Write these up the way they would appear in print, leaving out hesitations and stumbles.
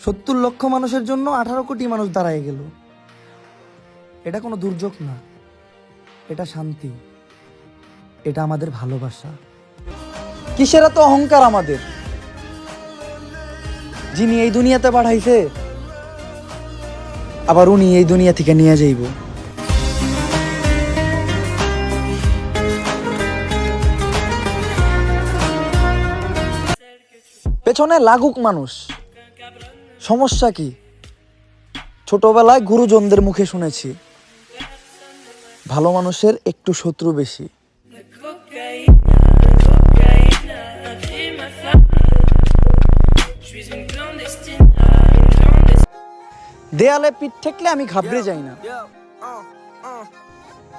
70 লক্ষ মানুষের জন্য 18 কোটি মানুষ দাঁড়ায় গেল। এটা কোনো দুর্যোগ না, এটা শান্তি, এটা আমাদের ভালোবাসা। কিসের এত অহংকার আমাদের? যিনি এই দুনিয়াতে পাঠাইছে আবার উনি এই দুনিয়া থেকে নিয়ে যাইব। পেছনে লাগুক মানুষ, সমস্যা কি? ছোটবেলায় গুরুজনদের মুখে শুনেছি ভালো মানুষের একটু শত্রু বেশি। দেয়ালে পিঠ ঠেকলে আমি ঘাবড়ে যাই না,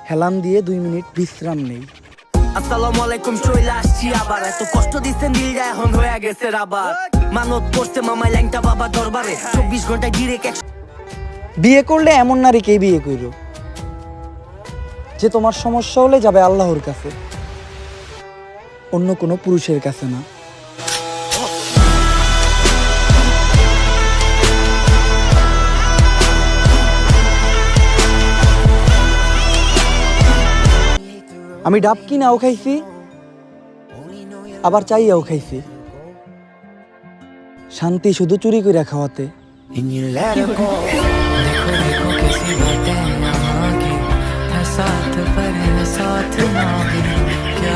হেলান দিয়ে 2 মিনিট বিশ্রাম নেই। আসসালামু আলাইকুম, চলে আসছি আবার। এত কষ্ট দিচ্ছেন দিলটা এখন হয়ে গেছে রাবার। মানত করছে মামাই ল্যাংটা বাবা দরবারে, 24 ঘন্টায় ডিরেক্ট। বিয়ে করলে এমন নারীকেই বিয়ে কইরো যে তোমার সমস্যা হলে যাবে আল্লাহর কাছে, অন্য কোনো পুরুষের কাছে না। আমি ডাব কিনাও খাইছি, আবার চাইয়াও খাইছি। শান্তি শুধু চুরি করে খাওয়াতে। देखो कैसी बातें यहाँ की, है साथ पर है साथ ना भी क्या